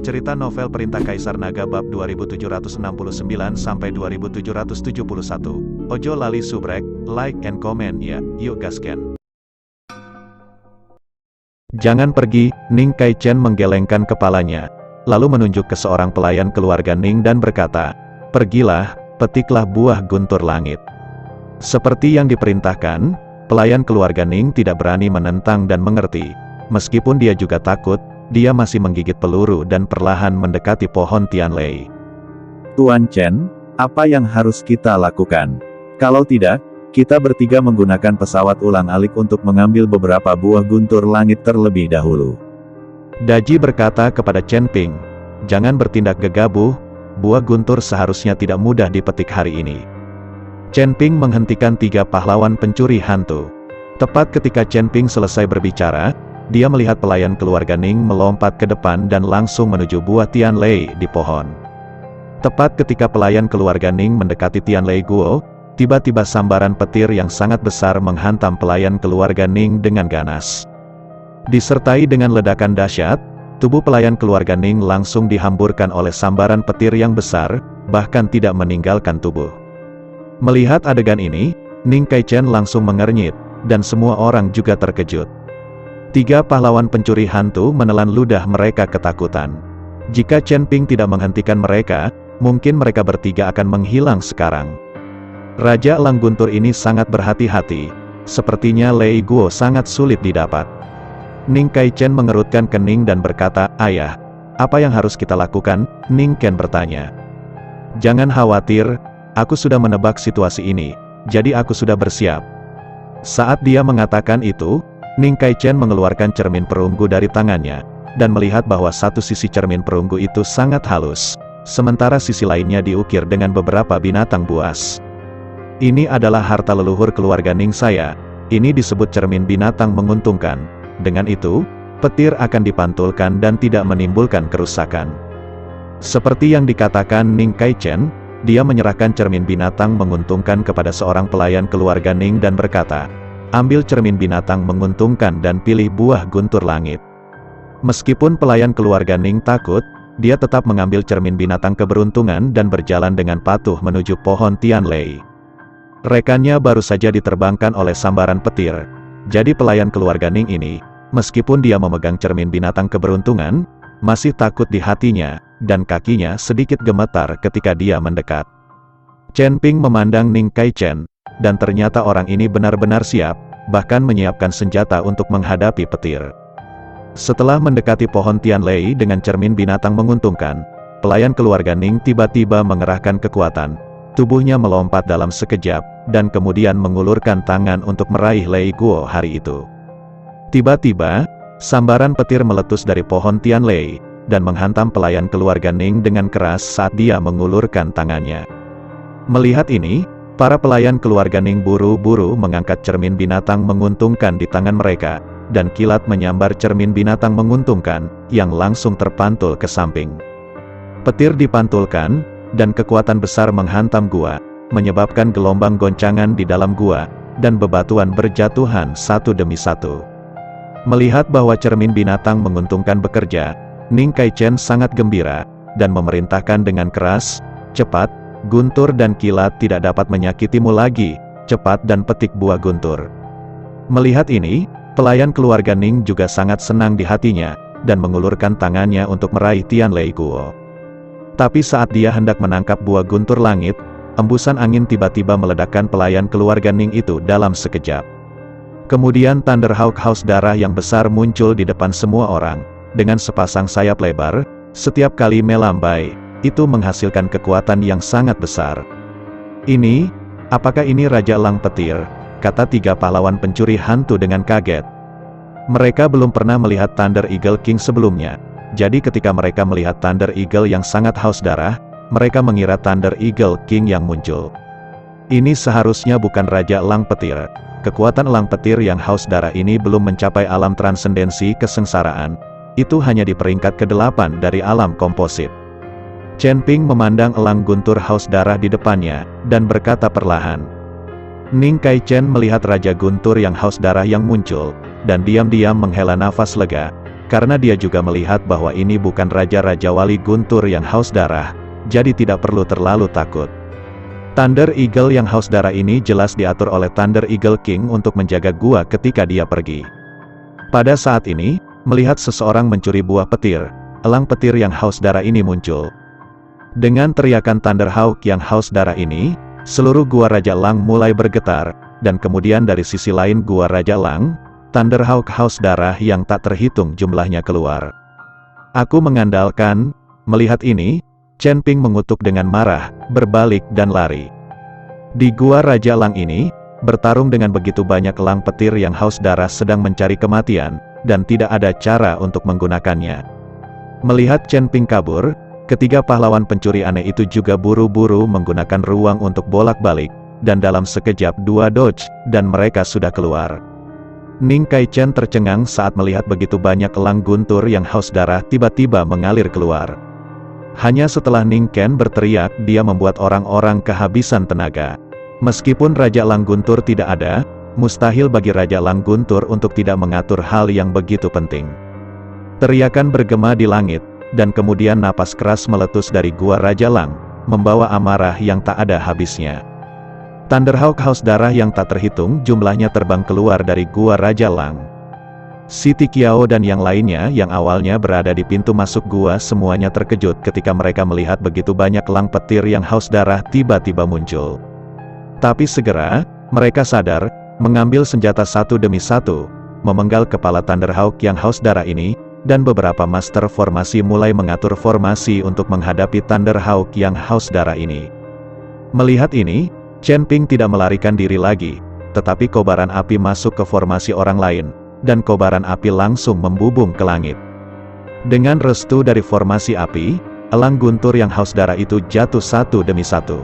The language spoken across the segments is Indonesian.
Cerita novel Perintah Kaisar Naga bab 2769-2771. Ojo lali subrek, like and comment ya, yuk gasken. Jangan pergi, Ning Kai Chen menggelengkan kepalanya, lalu menunjuk ke seorang pelayan keluarga Ning dan berkata, "Pergilah, petiklah buah guntur langit." Seperti yang diperintahkan, pelayan keluarga Ning tidak berani menentang dan mengerti. Meskipun dia juga takut, dia masih menggigit peluru dan perlahan mendekati pohon Tianlei. Tuan Chen, apa yang harus kita lakukan? Kalau tidak, kita bertiga menggunakan pesawat ulang-alik untuk mengambil beberapa buah guntur langit terlebih dahulu. Daji berkata kepada Chen Ping, "Jangan bertindak gegabah, buah guntur seharusnya tidak mudah dipetik hari ini." Chen Ping menghentikan 3 pahlawan pencuri hantu. Tepat ketika Chen Ping selesai berbicara, dia melihat pelayan keluarga Ning melompat ke depan dan langsung menuju buah Tianlei di pohon. Tepat ketika pelayan keluarga Ning mendekati Tianlei Guo, tiba-tiba sambaran petir yang sangat besar menghantam pelayan keluarga Ning dengan ganas. Disertai dengan ledakan dahsyat, tubuh pelayan keluarga Ning langsung dihamburkan oleh sambaran petir yang besar, bahkan tidak meninggalkan tubuh. Melihat adegan ini, Ning Kai Chen langsung mengernyit, dan semua orang juga terkejut. 3 pahlawan pencuri hantu menelan ludah mereka ketakutan. Jika Chen Ping tidak menghentikan mereka, mungkin mereka bertiga akan menghilang sekarang. Raja Elang Guntur ini sangat berhati-hati. Sepertinya Lei Guo sangat sulit didapat. Ning Kai Chen mengerutkan kening dan berkata, "Ayah, apa yang harus kita lakukan?" Ning Ken bertanya. "Jangan khawatir, aku sudah menebak situasi ini, jadi aku sudah bersiap." Saat dia mengatakan itu, Ning Kai Chen mengeluarkan cermin perunggu dari tangannya, dan melihat bahwa satu sisi cermin perunggu itu sangat halus, sementara sisi lainnya diukir dengan beberapa binatang buas. "Ini adalah harta leluhur keluarga Ning saya, ini disebut cermin binatang menguntungkan. Dengan itu, petir akan dipantulkan dan tidak menimbulkan kerusakan." Seperti yang dikatakan Ning Kai Chen, dia menyerahkan cermin binatang menguntungkan kepada seorang pelayan keluarga Ning dan berkata, "Ambil cermin binatang menguntungkan dan pilih buah guntur langit." Meskipun pelayan keluarga Ning takut, dia tetap mengambil cermin binatang keberuntungan dan berjalan dengan patuh menuju pohon Tianlei. Rekannya baru saja diterbangkan oleh sambaran petir. Jadi pelayan keluarga Ning ini, meskipun dia memegang cermin binatang keberuntungan, masih takut di hatinya, dan kakinya sedikit gemetar ketika dia mendekat. Chen Ping memandang Ning Kai Chen, dan ternyata orang ini benar-benar siap, bahkan menyiapkan senjata untuk menghadapi petir. Setelah mendekati pohon Tianlei dengan cermin binatang menguntungkan, pelayan keluarga Ning tiba-tiba mengerahkan kekuatan. Tubuhnya melompat dalam sekejap, dan kemudian mengulurkan tangan untuk meraih Lei Guo hari itu. Tiba-tiba, sambaran petir meletus dari pohon Tianlei, dan menghantam pelayan keluarga Ning dengan keras saat dia mengulurkan tangannya. Melihat ini, para pelayan keluarga Ning buru-buru mengangkat cermin binatang menguntungkan di tangan mereka, dan kilat menyambar cermin binatang menguntungkan, yang langsung terpantul ke samping. Petir dipantulkan, dan kekuatan besar menghantam gua, menyebabkan gelombang goncangan di dalam gua, dan bebatuan berjatuhan satu demi satu. Melihat bahwa cermin binatang menguntungkan bekerja, Ning Kai Chen sangat gembira, dan memerintahkan dengan keras, "Cepat, guntur dan kilat tidak dapat menyakitimu lagi, cepat dan petik buah guntur." Melihat ini, pelayan keluarga Ning juga sangat senang di hatinya, dan mengulurkan tangannya untuk meraih Tianlei Guo. Tapi saat dia hendak menangkap buah guntur langit, embusan angin tiba-tiba meledakkan pelayan keluarga Ning itu dalam sekejap. Kemudian Thunderhawk Haus darah yang besar muncul di depan semua orang, dengan sepasang sayap lebar, setiap kali melambai, itu menghasilkan kekuatan yang sangat besar. Apakah ini Raja Elang Petir?" kata 3 pahlawan pencuri hantu dengan kaget. Mereka belum pernah melihat Thunder Eagle King sebelumnya, jadi ketika mereka melihat Thunder Eagle yang sangat haus darah, mereka mengira Thunder Eagle King yang muncul. Ini seharusnya bukan Raja Elang Petir. Kekuatan Elang Petir yang haus darah ini belum mencapai alam transendensi kesengsaraan, itu hanya di peringkat ke-8 dari alam komposit. Chen Ping memandang elang guntur haus darah di depannya, dan berkata perlahan. Ning Kai Chen melihat Raja Guntur yang haus darah yang muncul, dan diam-diam menghela nafas lega, karena dia juga melihat bahwa ini bukan Raja-Raja Wali Guntur yang haus darah, jadi tidak perlu terlalu takut. Thunder Eagle yang haus darah ini jelas diatur oleh Thunder Eagle King untuk menjaga gua ketika dia pergi. Pada saat ini, melihat seseorang mencuri buah petir, elang petir yang haus darah ini muncul. Dengan teriakan Thunderhawk yang haus darah ini, seluruh gua Raja Elang mulai bergetar, dan kemudian dari sisi lain gua Raja Elang, Thunderhawk haus darah yang tak terhitung jumlahnya keluar. Aku mengandalkan. Melihat ini, Chen Ping mengutuk dengan marah, berbalik dan lari. Di gua Raja Elang ini, bertarung dengan begitu banyak elang petir yang haus darah sedang mencari kematian, dan tidak ada cara untuk menggunakannya. Melihat Chen Ping kabur, ketiga pahlawan pencuri aneh itu juga buru-buru menggunakan ruang untuk bolak-balik, dan dalam sekejap dua dodge, dan mereka sudah keluar. Ning Kai-chen tercengang saat melihat begitu banyak elang guntur yang haus darah tiba-tiba mengalir keluar. Hanya setelah Ning Ken berteriak, dia membuat orang-orang kehabisan tenaga. Meskipun Raja Elang Guntur tidak ada, mustahil bagi Raja Elang Guntur untuk tidak mengatur hal yang begitu penting. Teriakan bergema di langit, dan kemudian napas keras meletus dari gua Raja Elang, membawa amarah yang tak ada habisnya. Thunderhawk haus darah yang tak terhitung jumlahnya terbang keluar dari gua Raja Elang. Siti Qiao dan yang lainnya yang awalnya berada di pintu masuk gua semuanya terkejut ketika mereka melihat begitu banyak elang petir yang haus darah tiba-tiba muncul. Tapi segera, mereka sadar, mengambil senjata satu demi satu, memenggal kepala Thunderhawk yang haus darah ini, dan beberapa master formasi mulai mengatur formasi untuk menghadapi Thunderhawk yang haus darah ini. Melihat ini, Chen Ping tidak melarikan diri lagi, tetapi kobaran api masuk ke formasi orang lain, dan kobaran api langsung membubung ke langit. Dengan restu dari formasi api, elang guntur yang haus darah itu jatuh satu demi satu.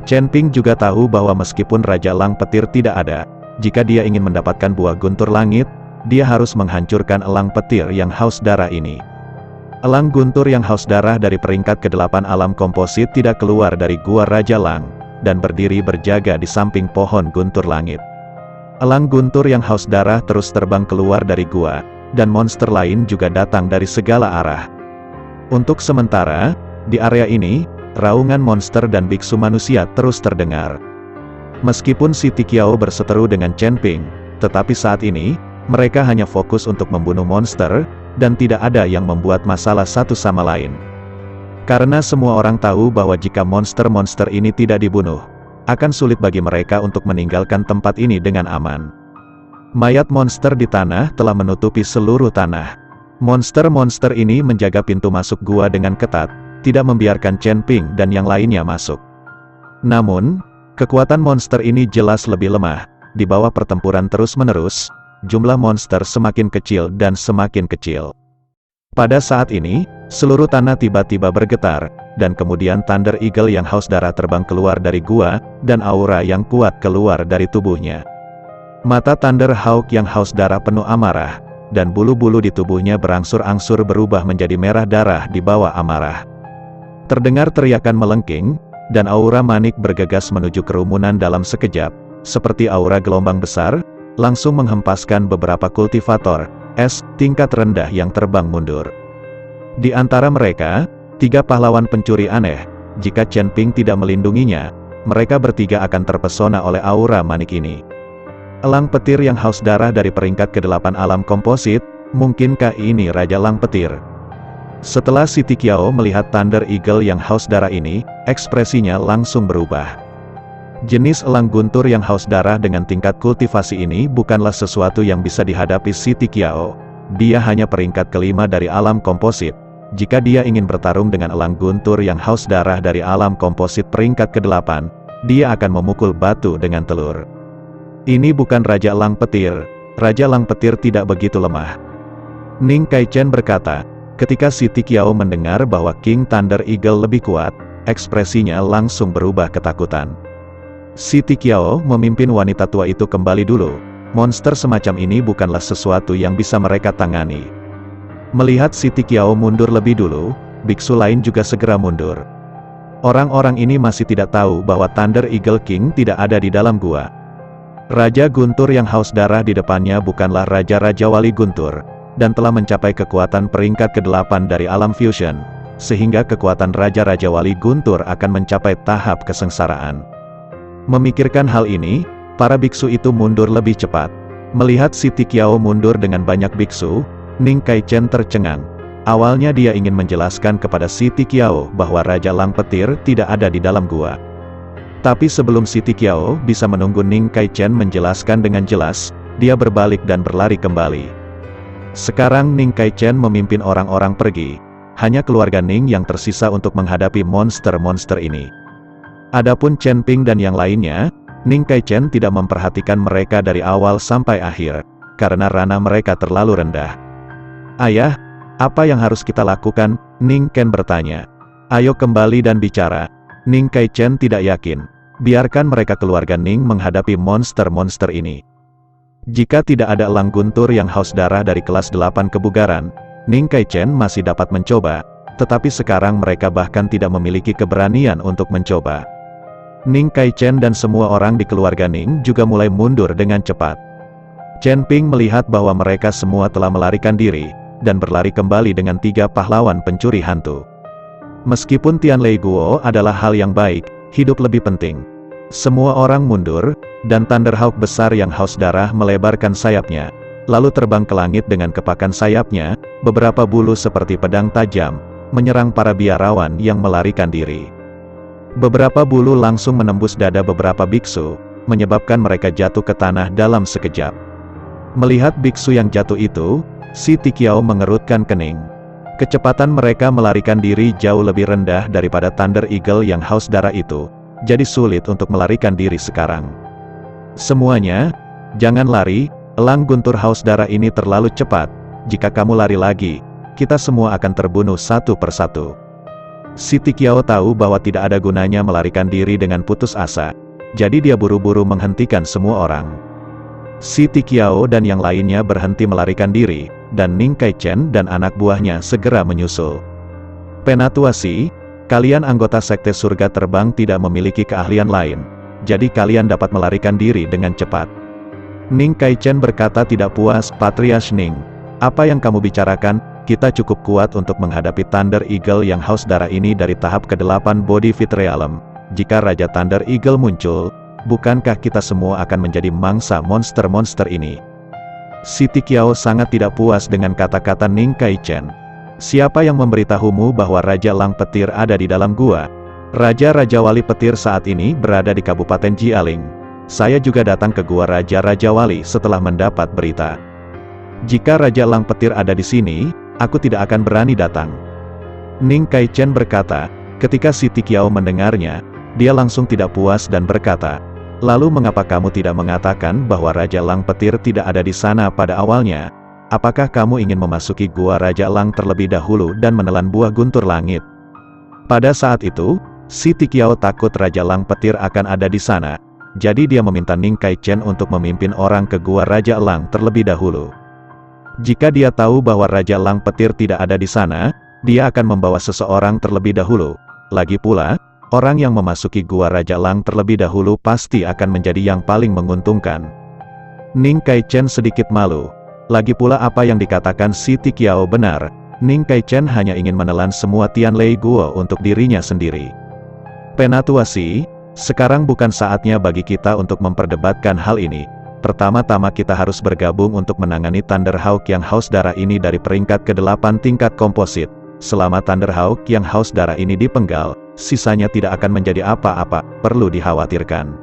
Chen Ping juga tahu bahwa meskipun Raja Elang Petir tidak ada, jika dia ingin mendapatkan buah guntur langit, dia harus menghancurkan elang petir yang haus darah ini. Elang guntur yang haus darah dari peringkat ke-8 alam komposit tidak keluar dari gua Raja Elang, dan berdiri berjaga di samping pohon guntur langit. Elang guntur yang haus darah terus terbang keluar dari gua, dan monster lain juga datang dari segala arah. Untuk sementara, di area ini, raungan monster dan biksu manusia terus terdengar. Meskipun Siti Qiao berseteru dengan Chen Ping, tetapi saat ini, mereka hanya fokus untuk membunuh monster, dan tidak ada yang membuat masalah satu sama lain. Karena semua orang tahu bahwa jika monster-monster ini tidak dibunuh, akan sulit bagi mereka untuk meninggalkan tempat ini dengan aman. Mayat monster di tanah telah menutupi seluruh tanah. Monster-monster ini menjaga pintu masuk gua dengan ketat, tidak membiarkan Chen Ping dan yang lainnya masuk. Namun, kekuatan monster ini jelas lebih lemah. Di bawah pertempuran terus-menerus, jumlah monster semakin kecil dan semakin kecil. Pada saat ini, seluruh tanah tiba-tiba bergetar, dan kemudian Thunder Eagle yang haus darah terbang keluar dari gua, dan aura yang kuat keluar dari tubuhnya. Mata Thunderhawk yang haus darah penuh amarah, dan bulu-bulu di tubuhnya berangsur-angsur berubah menjadi merah darah di bawah amarah. Terdengar teriakan melengking, dan aura manik bergegas menuju kerumunan dalam sekejap, seperti aura gelombang besar, langsung menghempaskan beberapa kultivator es tingkat rendah yang terbang mundur. Di antara mereka, 3 pahlawan pencuri aneh. Jika Chen Ping tidak melindunginya, mereka bertiga akan terpesona oleh aura manik ini. Elang petir yang haus darah dari peringkat ke-8 alam komposit, mungkinkah ini Raja Elang Petir? Setelah Siti Qiao melihat Thunder Eagle yang haus darah ini, ekspresinya langsung berubah. Jenis elang guntur yang haus darah dengan tingkat kultivasi ini bukanlah sesuatu yang bisa dihadapi Siti Qiao. Dia hanya peringkat ke-5 dari alam komposit. Jika dia ingin bertarung dengan elang guntur yang haus darah dari alam komposit peringkat ke-8, dia akan memukul batu dengan telur. Ini bukan Raja Elang Petir. Raja Elang Petir tidak begitu lemah. Ning Kai-chen berkata, ketika Siti Qiao mendengar bahwa King Thunder Eagle lebih kuat, ekspresinya langsung berubah ketakutan. Siti Qiao memimpin wanita tua itu kembali dulu. Monster semacam ini bukanlah sesuatu yang bisa mereka tangani. Melihat Siti Qiao mundur lebih dulu, biksu lain juga segera mundur. Orang-orang ini masih tidak tahu bahwa Thunder Eagle King tidak ada di dalam gua. Raja Guntur yang haus darah di depannya bukanlah Raja-Raja Wali Guntur. dan telah mencapai kekuatan peringkat ke-8 dari alam fusion, sehingga kekuatan Raja-Raja Wali Guntur akan mencapai tahap kesengsaraan. Memikirkan hal ini, para biksu itu mundur lebih cepat. Melihat Siti Qiao mundur dengan banyak biksu, Ning Kaichen tercengang. Awalnya dia ingin menjelaskan kepada Siti Qiao bahwa Raja Lang Petir tidak ada di dalam gua. Tapi sebelum Siti Qiao bisa menunggu Ning Kaichen menjelaskan dengan jelas, dia berbalik dan berlari kembali. Sekarang Ning Kaichen memimpin orang-orang pergi. Hanya keluarga Ning yang tersisa untuk menghadapi monster-monster ini. Adapun Chen Ping dan yang lainnya, Ning Kaichen tidak memperhatikan mereka dari awal sampai akhir, karena ranah mereka terlalu rendah. Ayah, apa yang harus kita lakukan? Ning Ken bertanya. Ayo kembali dan bicara. Ning Kaichen tidak yakin. Biarkan mereka keluarga Ning menghadapi monster-monster ini. Jika tidak ada elang guntur yang haus darah dari kelas 8 kebugaran, Ning Kaichen masih dapat mencoba, tetapi sekarang mereka bahkan tidak memiliki keberanian untuk mencoba. Ning Kaichen dan semua orang di keluarga Ning juga mulai mundur dengan cepat. Chen Ping melihat bahwa mereka semua telah melarikan diri, dan berlari kembali dengan 3 pahlawan pencuri hantu. Meskipun Tianlei Guo adalah hal yang baik, hidup lebih penting. Semua orang mundur, dan Thunderhawk besar yang haus darah melebarkan sayapnya, lalu terbang ke langit dengan kepakan sayapnya, beberapa bulu seperti pedang tajam, menyerang para biarawan yang melarikan diri. Beberapa bulu langsung menembus dada beberapa biksu, menyebabkan mereka jatuh ke tanah dalam sekejap. Melihat biksu yang jatuh itu, Siti Qiao mengerutkan kening. Kecepatan mereka melarikan diri jauh lebih rendah daripada Thunder Eagle yang haus darah itu, jadi sulit untuk melarikan diri sekarang. Semuanya, jangan lari, elang guntur haus darah ini terlalu cepat. Jika kamu lari lagi, kita semua akan terbunuh satu persatu. Siti Qiao tahu bahwa tidak ada gunanya melarikan diri dengan putus asa, jadi dia buru-buru menghentikan semua orang. Siti Qiao dan yang lainnya berhenti melarikan diri, dan Ning Kaichen dan anak buahnya segera menyusul. Penatuasi, kalian anggota Sekte Surga Terbang tidak memiliki keahlian lain, jadi kalian dapat melarikan diri dengan cepat. Ning Kaichen berkata tidak puas. Patriarch Ning, apa yang kamu bicarakan? Kita cukup kuat untuk menghadapi Thunder Eagle yang haus darah ini dari tahap ke-8 Body Fit Realm. Jika Raja Thunder Eagle muncul, bukankah kita semua akan menjadi mangsa monster-monster ini? Siti Qiao sangat tidak puas dengan kata-kata Ning Kaichen. Siapa yang memberitahumu bahwa Raja Lang Petir ada di dalam gua? Raja-Raja Wali Petir saat ini berada di Kabupaten Jialing. Saya juga datang ke gua Raja-Raja Wali setelah mendapat berita. Jika Raja Lang Petir ada di sini, aku tidak akan berani datang. Ning Kaichen berkata. Ketika Siti Qiao mendengarnya, dia langsung tidak puas dan berkata, lalu mengapa kamu tidak mengatakan bahwa Raja Lang Petir tidak ada di sana pada awalnya? Apakah kamu ingin memasuki gua Raja Lang terlebih dahulu dan menelan buah guntur langit? Pada saat itu, Siti Qiao takut Raja Lang Petir akan ada di sana, jadi dia meminta Ning Kaichen untuk memimpin orang ke gua Raja Lang terlebih dahulu. Jika dia tahu bahwa Raja Lang Petir tidak ada di sana, dia akan membawa seseorang terlebih dahulu. Lagi pula, orang yang memasuki gua Raja Lang terlebih dahulu pasti akan menjadi yang paling menguntungkan. Ning Kaichen sedikit malu. Lagi pula apa yang dikatakan Siti Qiao benar, Ning Kaichen hanya ingin menelan semua Tianlei Guo untuk dirinya sendiri. Penatuasi, sekarang bukan saatnya bagi kita untuk memperdebatkan hal ini. Pertama-tama kita harus bergabung untuk menangani Thunderhawk yang haus darah ini dari peringkat ke-8 tingkat komposit. Selama Thunderhawk yang haus darah ini dipenggal, sisanya tidak akan menjadi apa-apa, perlu dikhawatirkan.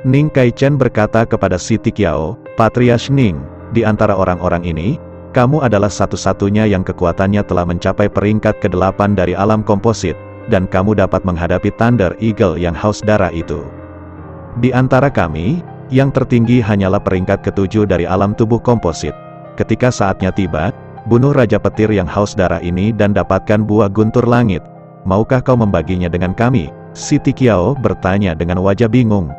Ning Kaichen berkata kepada Siti Qiao, Patriarch Ning, di antara orang-orang ini, kamu adalah satu-satunya yang kekuatannya telah mencapai peringkat ke-8 dari alam komposit, dan kamu dapat menghadapi Thunder Eagle yang haus darah itu. Di antara kami, yang tertinggi hanyalah peringkat ke-7 dari alam tubuh komposit. Ketika saatnya tiba, bunuh Raja Petir yang haus darah ini dan dapatkan buah guntur langit. Maukah kau membaginya dengan kami? Siti Qiao bertanya dengan wajah bingung.